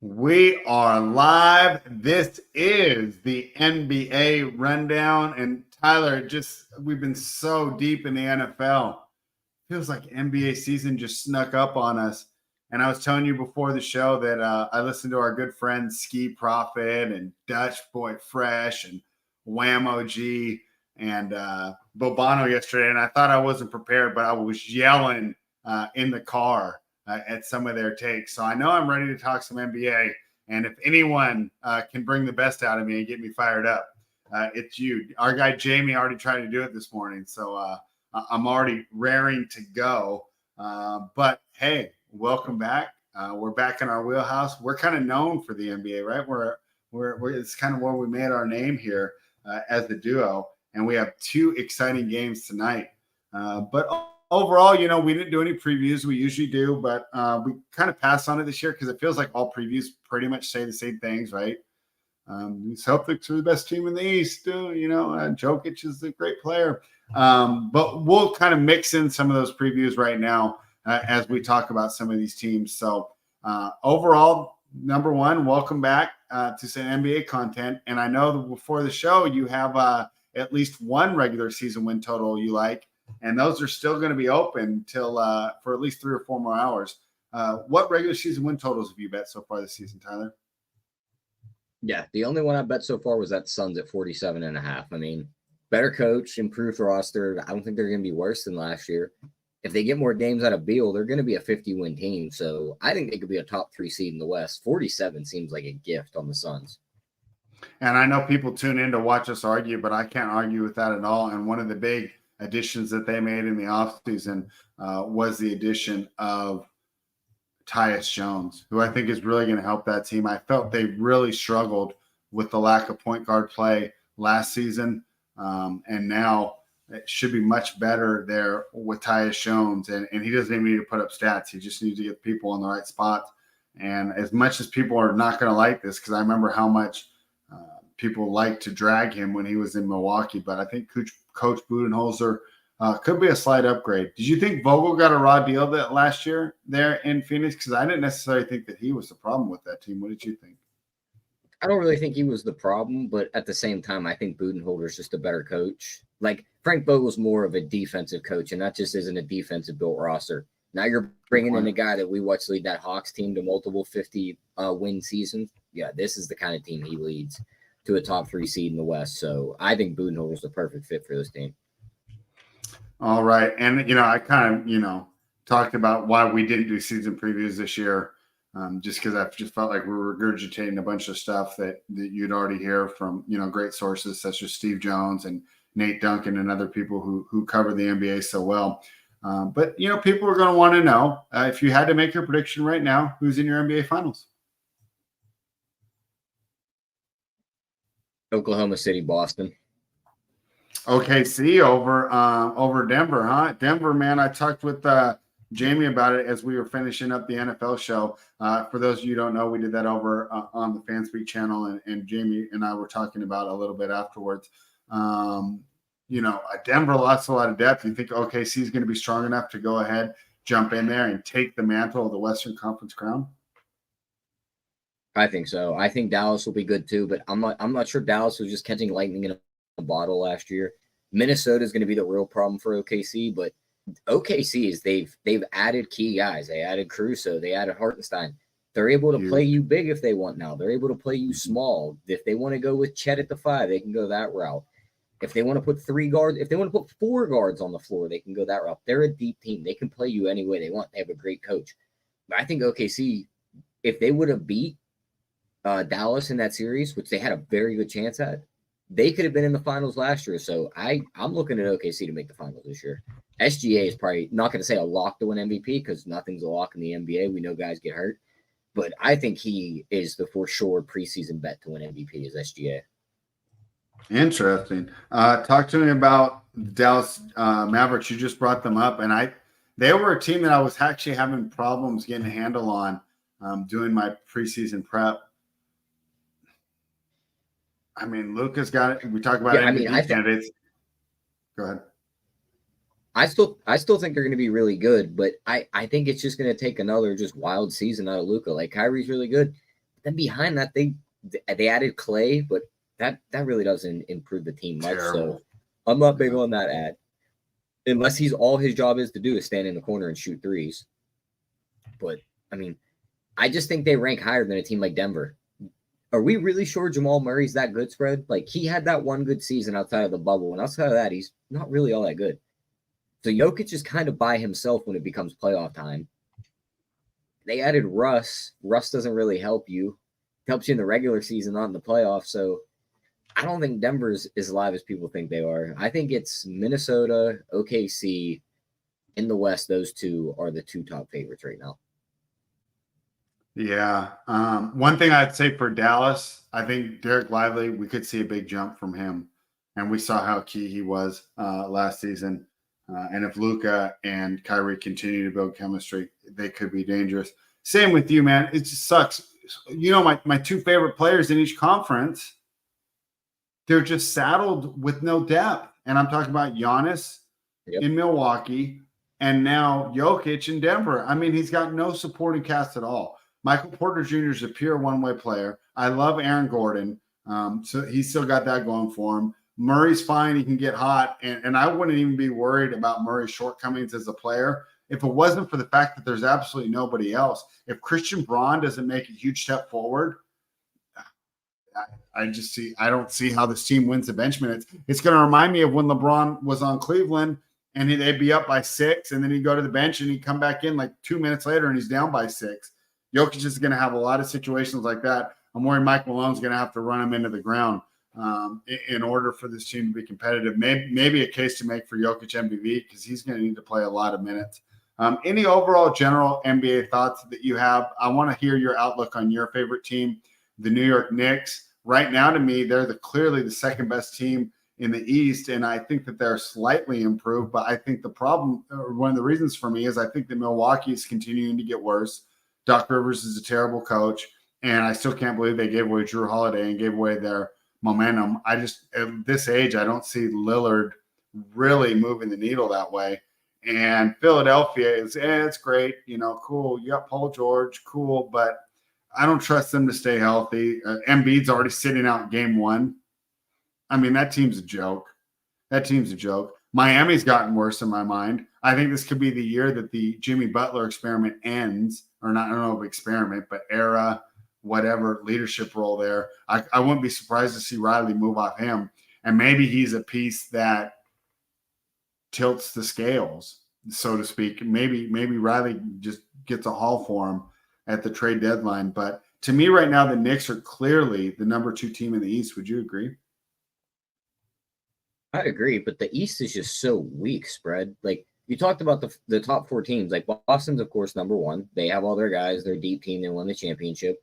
We are live. This is the NBA rundown. And Tyler, we've been so deep in the NFL. Feels like NBA season just snuck up on us. And I was telling you before the show that I listened to our good friends Ski Prophet and Dutch Boy Fresh and Wham OG and Bobano yesterday. And I thought I wasn't prepared, but I was yelling in the car at some of their takes. So I know I'm ready to talk some NBA. And if anyone can bring the best out of me and get me fired up, it's you. Our guy Jamie already tried to do it this morning. So I'm already raring to go. But hey, welcome back. We're back in our wheelhouse. We're kind of known for the NBA, right? We're it's kind of where we made our name here as the duo. And we have two exciting games tonight. But overall, we didn't do any previews. We usually do, but we kind of passed on it this year because it feels like all previews pretty much say the same things, right? These Celtics are the best team in the East. Jokic is a great player. But we'll kind of mix in some of those previews right now as we talk about some of these teams. So overall, number one, welcome back to some NBA content. And I know that before the show, you have at least one regular season win total you like. And those are still going to be open till for at least 3 or 4 more hours. What regular season win totals have you bet so far this season, Tyler? Yeah, the only one I bet so far was that Suns at 47.5. I mean, better coach, improved roster. I don't think they're going to be worse than last year. If they get more games out of Beal, they're going to be a 50-win team. So I think they could be a top 3 seed in the West. 47 seems like a gift on the Suns. And I know people tune in to watch us argue, but I can't argue with that at all. And one of the big additions that they made in the offseason was the addition of Tyus Jones, who I think is really going to help that team. I felt they really struggled with the lack of point guard play last season. And now it should be much better there with Tyus Jones. And he doesn't even need to put up stats. He just needs to get people in the right spot. And as much as people are not going to like this, because I remember how much people liked to drag him when he was in Milwaukee, but I think Coach Budenholzer could be a slight upgrade. Did you think Vogel got a raw deal that last year there in Phoenix? Because I didn't necessarily think that he was the problem with that team. What did you think? I don't really think he was the problem, but at the same time, I think Budenholzer's just a better coach. Like, Frank Vogel's more of a defensive coach, and that just isn't a defensive-built roster. Now you're bringing in a guy that we watched lead that Hawks team to multiple 50-win seasons. Yeah, this is the kind of team he leads to a top 3 seed in the West. So I think Budenholzer's the perfect fit for this team. All right. And, I kind of, talked about why we didn't do season previews this year, just because I just felt like we were regurgitating a bunch of stuff that you'd already hear from, great sources such as Steve Jones and Nate Duncan and other people who cover the NBA so well. But, people are going to want to know, if you had to make your prediction right now, who's in your NBA Finals? Oklahoma City, Boston. OKC over Denver, huh? Denver, man, I talked with Jamie about it as we were finishing up the NFL show. For those of you who don't know, we did that over on the Fanspeak channel, and Jamie and I were talking about it a little bit afterwards. Denver lost a lot of depth. You think OKC is going to be strong enough to go ahead, jump in there, and take the mantle of the Western Conference crown? I think so. I think Dallas will be good too, but I'm not sure Dallas was just catching lightning in a bottle last year. Minnesota is going to be the real problem for OKC, but OKC is they've added key guys. They added Caruso. They added Hartenstein. They're able to play you big if they want now. They're able to play you small. If they want to go with Chet at the 5, they can go that route. If they want to put 3 guards, if they want to put 4 guards on the floor, they can go that route. They're a deep team. They can play you any way they want. They have a great coach. But I think OKC, if they would have beat Dallas in that series, which they had a very good chance at, they could have been in the finals last year. So I'm looking at OKC to make the finals this year. SGA is probably not going to say a lock to win MVP because nothing's a lock in the NBA. We know guys get hurt. But I think he is the for sure preseason bet to win MVP is SGA. Interesting. Talk to me about the Dallas Mavericks. You just brought them up, and they were a team that I was actually having problems getting a handle on doing my preseason prep. I mean, Luka's got it. We talk about MVP candidates. Go ahead. I still think they're going to be really good, but I think it's just going to take another just wild season out of Luka. Like, Kyrie's really good, Then behind that, they added Clay, but that really doesn't improve the team much. Terrible. So I'm not big on that ad. Unless all his job is to do is stand in the corner and shoot threes. But, I mean, I just think they rank higher than a team like Denver. Are we really sure Jamal Murray's that good, Spread? Like, he had that one good season outside of the bubble, and outside of that, he's not really all that good. So Jokic is kind of by himself when it becomes playoff time. They added Russ. Russ doesn't really help you. It helps you in the regular season, not in the playoffs. So I don't think Denver's as live as people think they are. I think it's Minnesota, OKC. In the West, those two are the two top favorites right now. Yeah. One thing I'd say for Dallas, I think Derek Lively, we could see a big jump from him. And we saw how key he was last season. And if Luka and Kyrie continue to build chemistry, they could be dangerous. Same with you, man. It just sucks. You know, my two favorite players in each conference, they're just saddled with no depth. And I'm talking about Giannis in Milwaukee and now Jokic in Denver. I mean, he's got no supporting cast at all. Michael Porter Jr. is a pure one-way player. I love Aaron Gordon. So he's still got that going for him. Murray's fine. He can get hot. And I wouldn't even be worried about Murray's shortcomings as a player if it wasn't for the fact that there's absolutely nobody else. If Christian Braun doesn't make a huge step forward, I don't see how this team wins the bench minutes. It's going to remind me of when LeBron was on Cleveland and they'd be up by 6, and then he'd go to the bench and he'd come back in like 2 minutes later and he's down by 6. Jokic is going to have a lot of situations like that. I'm worried Mike Malone's going to have to run him into the ground in order for this team to be competitive. Maybe a case to make for Jokic MVP because he's going to need to play a lot of minutes. Any overall general NBA thoughts that you have? I want to hear your outlook on your favorite team, the New York Knicks. Right now, to me, they're clearly the second best team in the East, and I think that they're slightly improved. But I think the problem, or one of the reasons for me, is I think that Milwaukee is continuing to get worse. Doc Rivers is a terrible coach, and I still can't believe they gave away Drew Holiday and gave away their momentum. I just, at this age, I don't see Lillard really moving the needle that way. And Philadelphia is, it's great, cool. You got Paul George, cool, but I don't trust them to stay healthy. Embiid's already sitting out game 1. I mean, that team's a joke. Miami's gotten worse in my mind. I think this could be the year that the Jimmy Butler experiment ends, or not, I don't know if experiment, but era, whatever leadership role there. I wouldn't be surprised to see Riley move off him. And maybe he's a piece that tilts the scales, so to speak. Maybe Riley just gets a haul for him at the trade deadline. But to me right now, the Knicks are clearly the number 2 team in the East. Would you agree? I agree, but the East is just so weak, Spread. Like, you talked about the top 4 teams. Like, Boston's, of course, number 1. They have all their guys. They're a deep team. They won the championship.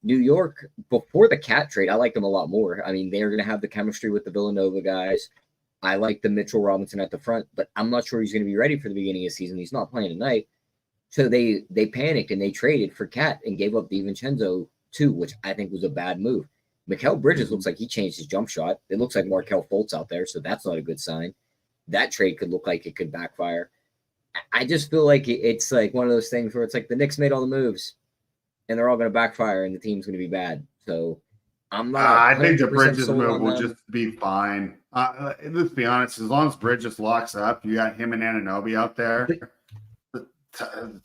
New York, before the Cat trade, I like them a lot more. I mean, they're going to have the chemistry with the Villanova guys. I like the Mitchell Robinson at the front, but I'm not sure he's going to be ready for the beginning of the season. He's not playing tonight. So they panicked and they traded for Cat and gave up DiVincenzo too, which I think was a bad move. Mikal Bridges looks like he changed his jump shot. It looks like Markelle Fultz out there, so that's not a good sign. That trade could look like it could backfire. I just feel like it's like one of those things where it's like the Knicks made all the moves, and they're all going to backfire, and the team's going to be bad. So I'm not. I think the Bridges move will just be fine. Let's be honest. As long as Bridges locks up, you got him and Anunoby out there.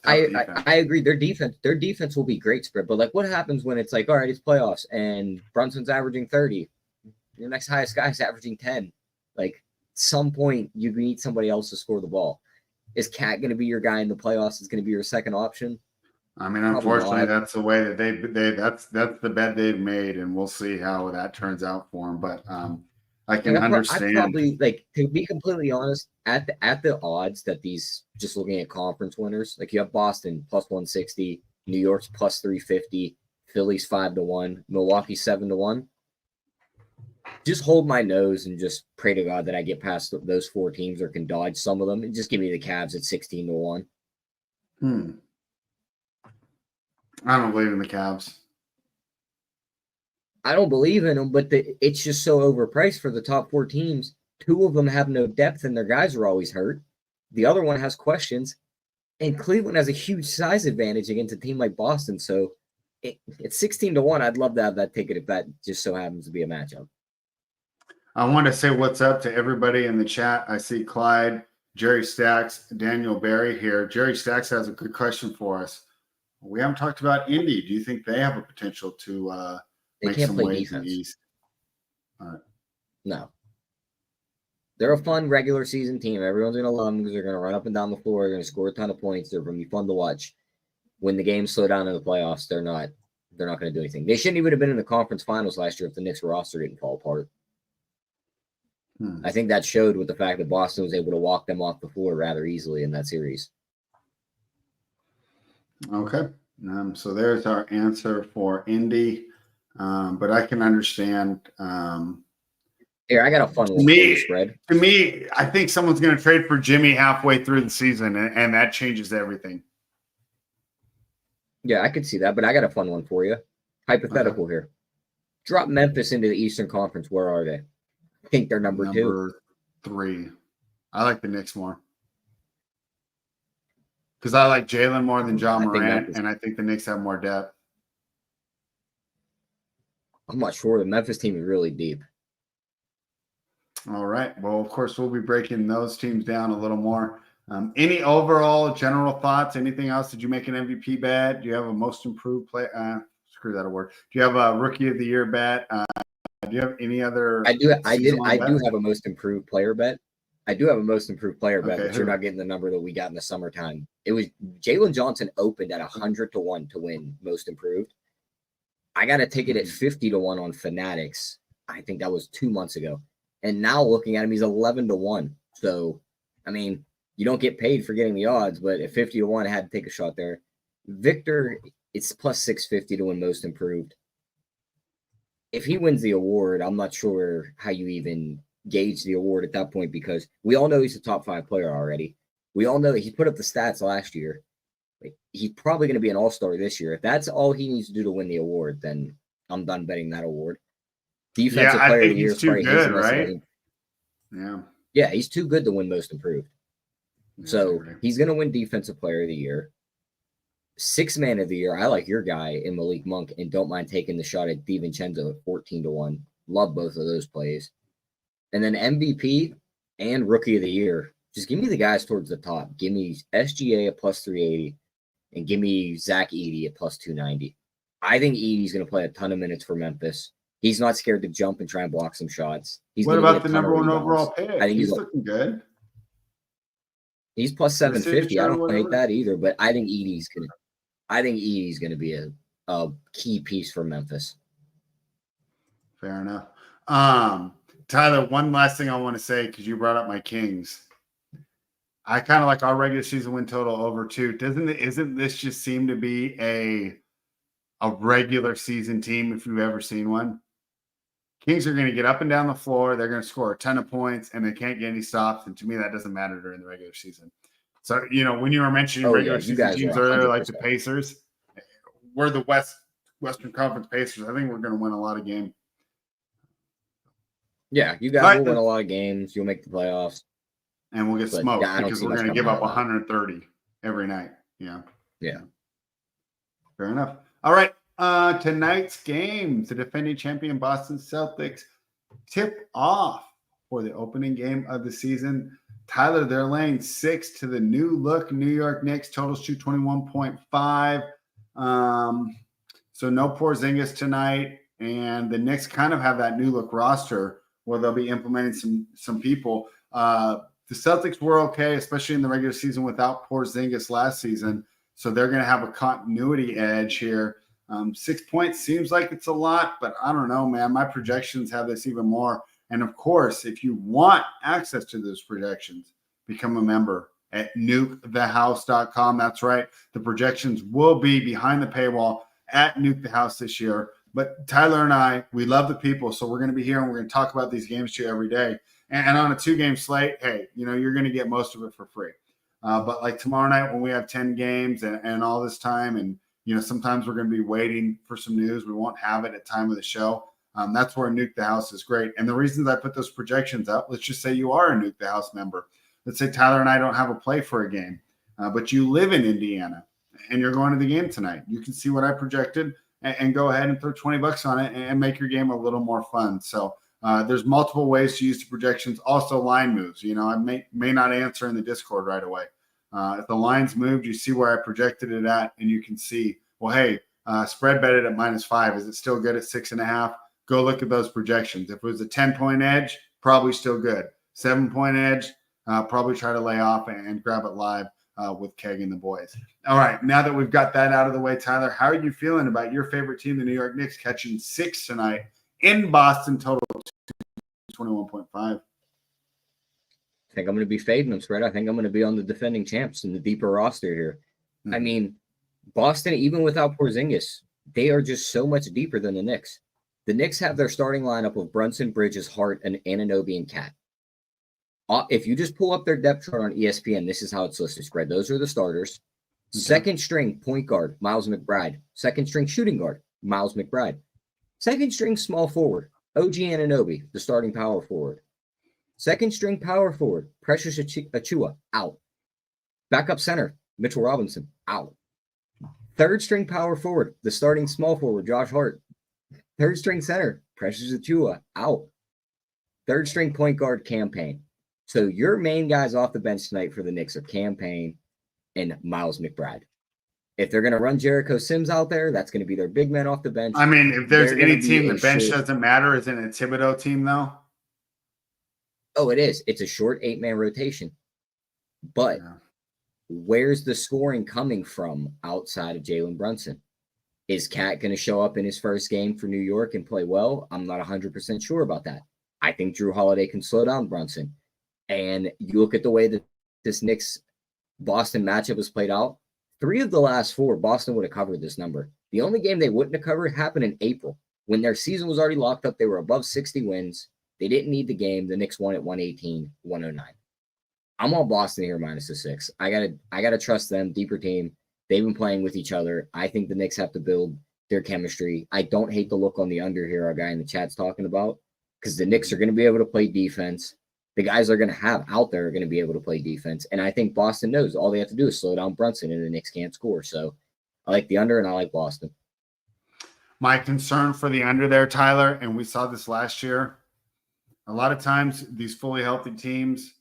I agree. Their defense will be great, Spread. But like, what happens when it's like, all right, it's playoffs and Brunson's averaging 30, your next highest guy's averaging 10? Like, at some point, you need somebody else to score the ball. Is Cat going to be your guy in the playoffs? Is going to be your second option? I mean, unfortunately, that's the way that they that's the bet they've made, and we'll see how that turns out for them. But I can understand. I probably, like, to be completely honest, at the odds that these, just looking at conference winners, like you have Boston plus 160, New York's plus 350, Philly's 5-1, Milwaukee 7-1. Just hold my nose and just pray to God that I get past those 4 teams or can dodge some of them, and just give me the Cavs at 16-1. I don't believe in the Cavs. I don't believe in them, but it's just so overpriced for the top 4 teams. 2 of them have no depth, and their guys are always hurt. The other one has questions, and Cleveland has a huge size advantage against a team like Boston. So It's 16-1. I'd love to have that ticket if that just so happens to be a matchup. I want to say what's up to everybody in the chat. I see Clyde, Jerry Stacks, Daniel Barry here. Jerry Stacks has a good question for us. We haven't talked about Indy. Do you think they have a potential to make some waves in the East? No. They're a fun regular season team. Everyone's going to love them because they're going to run up and down the floor. They're going to score a ton of points. They're going to be fun to watch. When the games slow down in the playoffs, they're not going to do anything. They shouldn't even have been in the conference finals last year if the Knicks roster didn't fall apart. I think that showed with the fact that Boston was able to walk them off the floor rather easily in that series. Okay. So there's our answer for Indy. But I can understand. Here, I got a fun one for you, Spread. To me, I think someone's going to trade for Jimmy halfway through the season, and that changes everything. Yeah, I could see that, but I got a fun one for you. Hypothetical here. Drop Memphis into the Eastern Conference. Where are they? I think they're number 3. I like the Knicks more. Because I like Jalen more than John Morant, and I think the Knicks have more depth. I'm not sure. The Memphis team is really deep. All right. Well, of course, we'll be breaking those teams down a little more. Any overall general thoughts? Anything else? Did you make an MVP bet? Do you have a most improved player? Screw that a word. Do you have a rookie of the year bet? Do you have any other? I do have a most improved player bet. But you're not getting the number that we got in the summertime. It was Jalen Johnson opened at 100-1 to win most improved. I got a ticket at 50-1 on Fanatics. I think that was 2 months ago. And now looking at him, he's 11-1. So, I mean, you don't get paid for getting the odds, but at 50-1, I had to take a shot there. Victor, it's plus 650 to win most improved. If he wins the award, I'm not sure how you even gauge the award at that point because we all know he's a top 5 player already. We all know that he put up the stats last year. He's probably going to be an all-star this year. If that's all he needs to do to win the award, then I'm done betting that award. Defensive player of the year is probably good, right? Yeah, he's too good to win most improved. So he's going to win defensive player of the year. 6th man of the year. I like your guy in Malik Monk and don't mind taking the shot at DiVincenzo at 14-1. Love both of those plays. And then MVP and rookie of the year. Just give me the guys towards the top. Give me SGA at plus 380 and give me Zach Edey at plus 290. I think Edey's going to play a ton of minutes for Memphis. He's not scared to jump and try and block some shots. What about the number 1 overall pick? I think he's looking good. He's plus 750. I don't hate that either, but I think Edey's going to be a key piece for Memphis. Fair enough. Tyler, one last thing I want to say because you brought up my Kings. I kind of like our regular season win total over 2. Isn't this just seem to be a regular season team if you've ever seen one? Kings are going to get up and down the floor. They're going to score a ton of points, and they can't get any stops. And to me, that doesn't matter during the regular season. So, when you were mentioning regular season teams earlier, like the Pacers, we're the Western Conference Pacers. I think we're going to win a lot of games. Yeah, you guys will win a lot of games. You'll make the playoffs. And we'll get smoked because we're going to give up 130 every night. Yeah. Fair enough. All right. Tonight's games, the defending champion Boston Celtics tip off for the opening game of the season. Tyler, they're laying 6 to the new look New York Knicks. Totals to 21.5. So no Porzingis tonight. And the Knicks kind of have that new look roster where they'll be implementing some people. The Celtics were okay, especially in the regular season without Porzingis last season. So they're going to have a continuity edge here. 6 points seems like it's a lot, but I don't know, man. My projections have this even more. And of course, if you want access to those projections, become a member at nukethehouse.com. That's right. The projections will be behind the paywall at Nuke the House this year. But Tyler and I, we love the people. So we're going to be here and we're going to talk about these games to you every day. And on a 2-game slate, hey, you're going to get most of it for free. But like tomorrow night when we have 10 games and all this time and, sometimes we're going to be waiting for some news. We won't have it at time of the show. That's where Nuke the House is great. And the reasons I put those projections up, let's just say you are a Nuke the House member. Let's say Tyler and I don't have a play for a game, but you live in Indiana and you're going to the game tonight. You can see what I projected and go ahead and throw $20 on it and make your game a little more fun. So there's multiple ways to use the projections. Also, line moves. I may not answer in the Discord right away. If the line's moved, you see where I projected it at, and you can see, well, hey, spread betted at -5. Is it still good at 6.5? Go look at those projections. If it was a 10-point edge, probably still good. 7-point edge, probably try to lay off and grab it live with Keg and the boys. All right, now that we've got that out of the way, Tyler, how are you feeling about your favorite team, the New York Knicks, catching 6 tonight in Boston, total 21.5? I think I'm going to be fading them, Spread. I think I'm going to be on the defending champs in the deeper roster here. Mm-hmm. I mean, Boston, even without Porzingis, they are just so much deeper than the Knicks. The Knicks have their starting lineup of Brunson, Bridges, Hart, and Anunoby and Cat. If you just pull up their depth chart on ESPN, this is how it's listed, Spread. Those are the starters. Okay. Second string point guard, Miles McBride. Second string shooting guard, Miles McBride. Second string small forward, OG Anunoby, the starting power forward. Second string power forward, Precious Achiuwa, out. Backup center, Mitchell Robinson, out. Third string power forward, the starting small forward, Josh Hart. Third string center, Precious Achiuwa, out. Third string point guard, Cam Payne. So your main guys off the bench tonight for the Knicks are Cam Payne and Miles McBride. If they're going to run Jericho Sims out there, that's going to be their big man off the bench. I mean, if there's any team the bench doesn't matter, isn't it a Thibodeau team, though? Oh, it is. It's a short 8-man rotation. But where's the scoring coming from outside of Jalen Brunson? Is Cat going to show up in his first game for New York and play well? I'm not 100% sure about that. I think Drew Holiday can slow down Brunson. And you look at the way that this Knicks-Boston matchup was played out, 3 of the last 4, Boston would have covered this number. The only game they wouldn't have covered happened in April. When their season was already locked up, they were above 60 wins. They didn't need the game. The Knicks won at 118, 109. I'm on Boston here -6. I gotta trust them. Deeper team. They've been playing with each other. I think the Knicks have to build their chemistry. I don't hate the look on the under here our guy in the chat's talking about, because the Knicks are going to be able to play defense. The guys they're going to have out there are going to be able to play defense. And I think Boston knows all they have to do is slow down Brunson and the Knicks can't score. So I like the under and I like Boston. My concern for the under there, Tyler, and we saw this last year, a lot of times these fully healthy teams,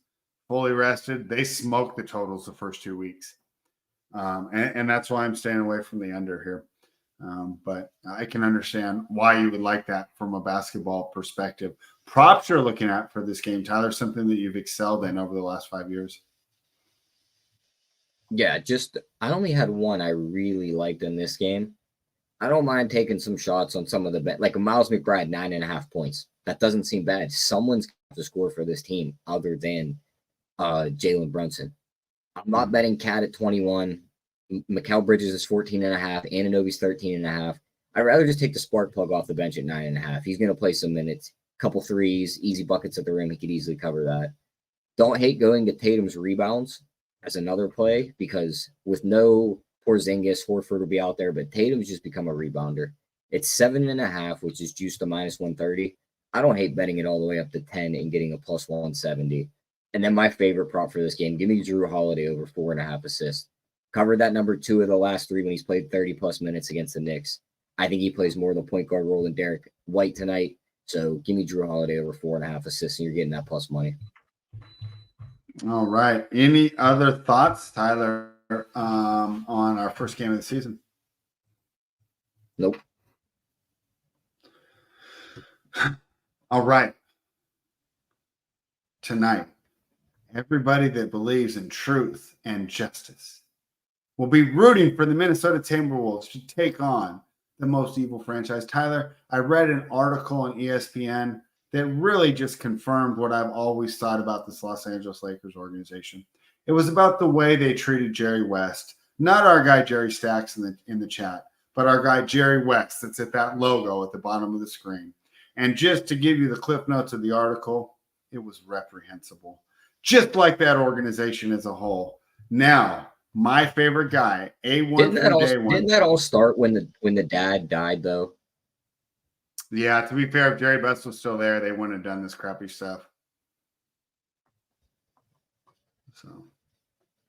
fully rested, they smoke the totals the first 2 weeks. And that's why I'm staying away from the under here. But I can understand why you would like that from a basketball perspective. Props you're looking at for this game, Tyler, something that you've excelled in over the last 5 years. Yeah, I only had one I really liked in this game. I don't mind taking some shots on some of the like Miles McBride, 9.5 points. That doesn't seem bad. Someone's got to score for this team other than Jalen Brunson. I'm not betting Cat at 21. Mikal Bridges is 14.5. Anunoby's 13.5. I'd rather just take the spark plug off the bench at 9.5. He's going to play some minutes, couple threes, easy buckets at the rim. He could easily cover that. Don't hate going to Tatum's rebounds as another play, because with no Porzingis, Horford will be out there, but Tatum's just become a rebounder. It's 7.5, which is juiced to -130. I don't hate betting it all the way up to 10 and getting a +170. And then my favorite prop for this game, give me Drew Holiday over 4.5 assists. Covered that number 2 of the last 3 when he's played 30+ minutes against the Knicks. I think he plays more of the point guard role than Derek White tonight. So give me Drew Holiday over 4.5 assists, and you're getting that plus money. All right. Any other thoughts, Tyler, on our first game of the season? Nope. All right. Tonight, everybody that believes in truth and justice will be rooting for the Minnesota Timberwolves to take on the most evil franchise. Tyler, I read an article on ESPN that really just confirmed what I've always thought about this Los Angeles Lakers organization. It was about the way they treated Jerry West, not our guy Jerry Stacks in the chat, but our guy Jerry West that's at that logo at the bottom of the screen. And just to give you the cliff notes of the article, it was reprehensible, just like that organization as a whole. Now, my favorite guy, A1 from day one. Didn't that all start when the dad died, though? Yeah, to be fair, if Jerry West was still there, they wouldn't have done this crappy stuff. So,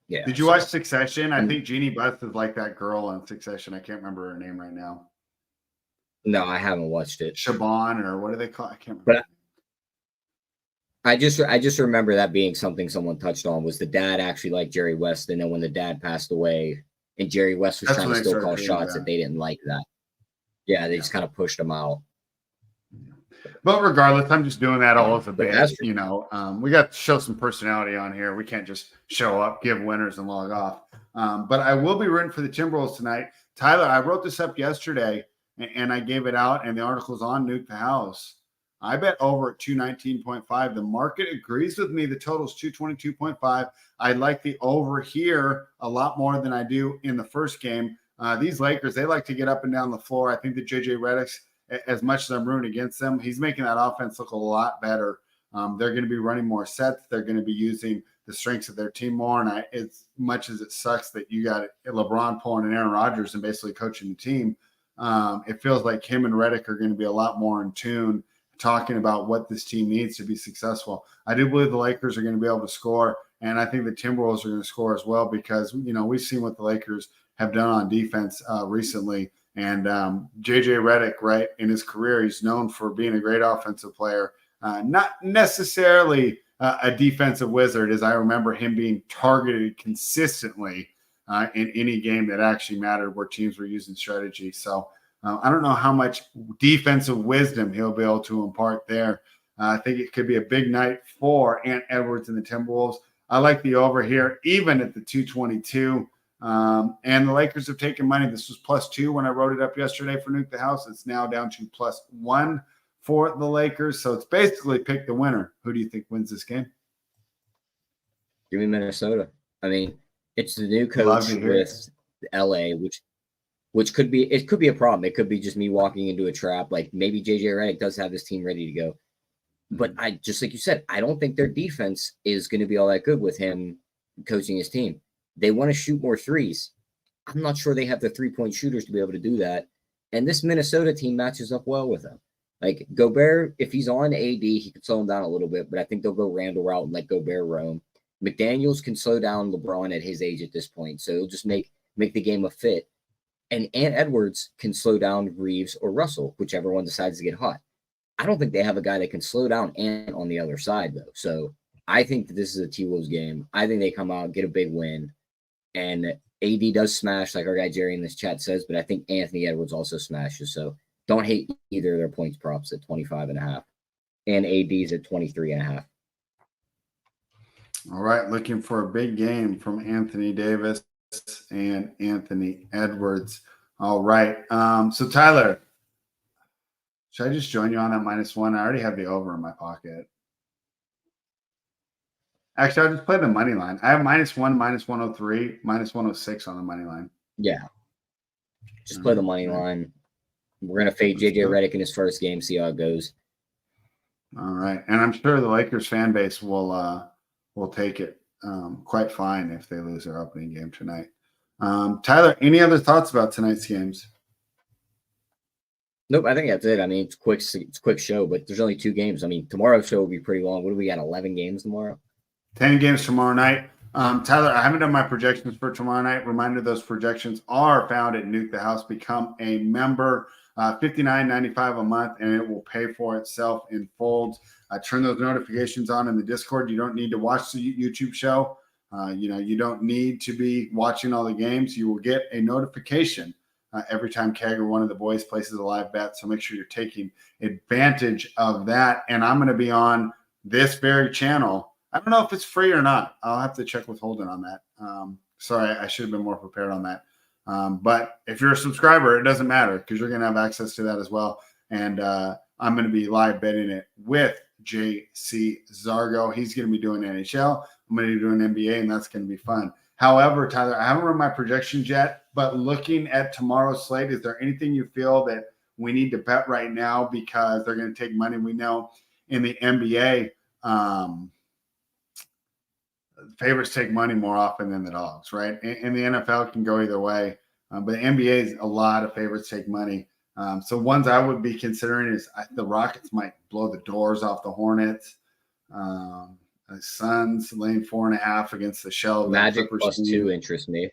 yeah. Did you watch Succession? I think Jeannie Buss is like that girl in Succession. I can't remember her name right now. No, I haven't watched it. Shaban, or what do they call it? I can't remember. But I just remember that being something someone touched on, was the dad actually liked Jerry West, and then when the dad passed away and Jerry West was That's trying when to they still started call doing shots, that. that they didn't like that. Yeah, they just kind of pushed him out. But regardless, I'm just doing that all as a But bit. You know, we got to show some personality on here. We can't just show up, give winners, and log off. But I will be rooting for the Timberwolves tonight. Tyler, I wrote this up yesterday, and I gave it out, and the article's on Nuke the House. I bet over at 219.5. The market agrees with me. The total's 222.5. I like the over here a lot more than I do in the first game. These Lakers, they like to get up and down the floor. I think that JJ Redick's, as much as I'm rooting against them, he's making that offense look a lot better. They're going to be running more sets. They're going to be using the strengths of their team more. And as much as it sucks that you got LeBron pulling and Aaron Rodgers and basically coaching the team, it feels like him and Redick are going to be a lot more in tune, talking about what this team needs to be successful. I do believe the Lakers are going to be able to score, and I think the Timberwolves are going to score as well, because, you know, we've seen what the Lakers have done on defense recently. And JJ Redick, right, in his career, he's known for being a great offensive player, not necessarily a defensive wizard, as I remember him being targeted consistently in any game that actually mattered where teams were using strategy. So I don't know how much defensive wisdom he'll be able to impart there. I think it could be a big night for Ant Edwards and the Timberwolves. I like the over here, even at the 222. And the Lakers have taken money. This was +2 when I wrote it up yesterday for Nuke the House. It's now down to +1 for the Lakers. So it's basically pick the winner. Who do you think wins this game? Give me Minnesota. I mean, it's the new coach with LA, which could be a problem. It could be just me walking into a trap. Like, maybe JJ Redick does have his team ready to go. But I just, like you said, I don't think their defense is going to be all that good with him coaching his team. They want to shoot more threes. I'm not sure they have the 3-point shooters to be able to do that. And this Minnesota team matches up well with them. Like, Gobert, if he's on AD, he could slow him down a little bit, but I think they'll go Randall route and let Gobert roam. McDaniels can slow down LeBron at his age at this point, so it'll just make the game a fit. And Ant Edwards can slow down Reeves or Russell, whichever one decides to get hot. I don't think they have a guy that can slow down Ant on the other side, though. So I think that this is a T-Wolves game. I think they come out, get a big win. And AD does smash, like our guy Jerry in this chat says, but I think Anthony Edwards also smashes. So don't hate either of their points props at 25.5. And AD's at 23.5. All right, looking for a big game from Anthony Davis and Anthony Edwards. All right. So Tyler, should I just join you on that -1? I already have the over in my pocket. Actually, I'll just play the money line. I have -1, -103, -106 on the money line. Yeah. Just play the money line. We're going to fade JJ Redick in his first game, see how it goes. All right. And I'm sure the Lakers fan base will take it quite fine if they lose their opening game tonight. Tyler, any other thoughts about tonight's games? Nope, I think that's it. I mean, it's a quick show, but there's only 2 games. I mean, tomorrow's show will be pretty long. What do we got, 11 games tomorrow? 10 games tomorrow night. Tyler, I haven't done my projections for tomorrow night. Reminder, those projections are found at Nuke the House. Become a member, $59.95 a month, and it will pay for itself in folds. Turn those notifications on in the Discord. You don't need to watch the YouTube show. You don't need to be watching all the games. You will get a notification every time Keg or one of the boys places a live bet. So make sure you're taking advantage of that. And I'm going to be on this very channel. I don't know if it's free or not. I'll have to check with Holden on that. Sorry, I should have been more prepared on that. But if you're a subscriber, it doesn't matter because you're going to have access to that as well. And I'm going to be live betting it with JC Zargo. He's going to be doing NHL. I'm going to be doing NBA, and that's going to be fun. However, Tyler, I haven't run my projections yet, but looking at tomorrow's slate, is there anything you feel that we need to bet right now because they're going to take money? We know in the NBA, favorites take money more often than the dogs, right? And the NFL can go either way. But the NBA is a lot of favorites take money. So ones I would be considering is the Rockets might blow the doors off the Hornets. The Suns laying 4.5 against the Shell. Magic +2 interests me.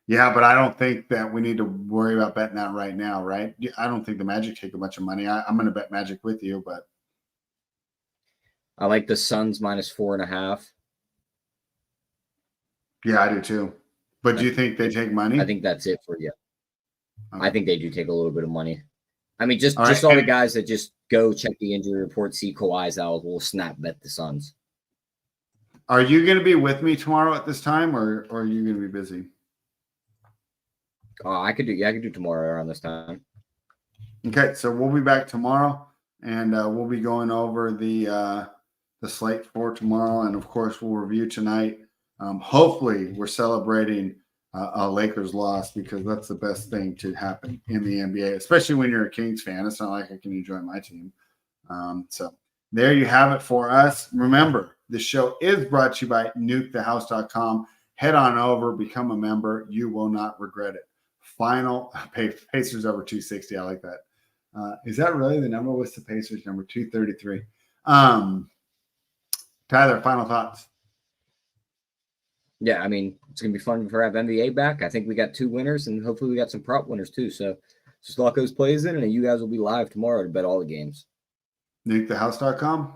Yeah, but I don't think that we need to worry about betting that right now, right? I don't think the Magic take a bunch of money. I'm going to bet Magic with you, but I like the Suns -4.5. yeah, I do too. But do you think they take money? I think that's it for you. Okay. I think they do take a little bit of money. I mean, just All right, all the and- guys that just go check the injury report, see Kawhi's out, will snap bet the Suns. Are you going to be with me tomorrow at this time, or are you going to be busy? I could do tomorrow around this time. Okay, so we'll be back tomorrow, and we'll be going over the slate for tomorrow, and of course we'll review tonight. Hopefully, we're celebrating a Lakers loss because that's the best thing to happen in the NBA, especially when you're a Kings fan. It's not like I can enjoy my team. So there you have it for us. Remember, the show is brought to you by nukethehouse.com. Head on over, become a member. You will not regret it. Final Pacers over 260. I like that. Is that really the number? What's the Pacers number? 233. Tyler, final thoughts. Yeah, I mean, it's going to be fun to have NBA back. I think we got 2 winners, and hopefully we got some prop winners too. So just lock those plays in, and you guys will be live tomorrow to bet all the games. nukethehouse.com.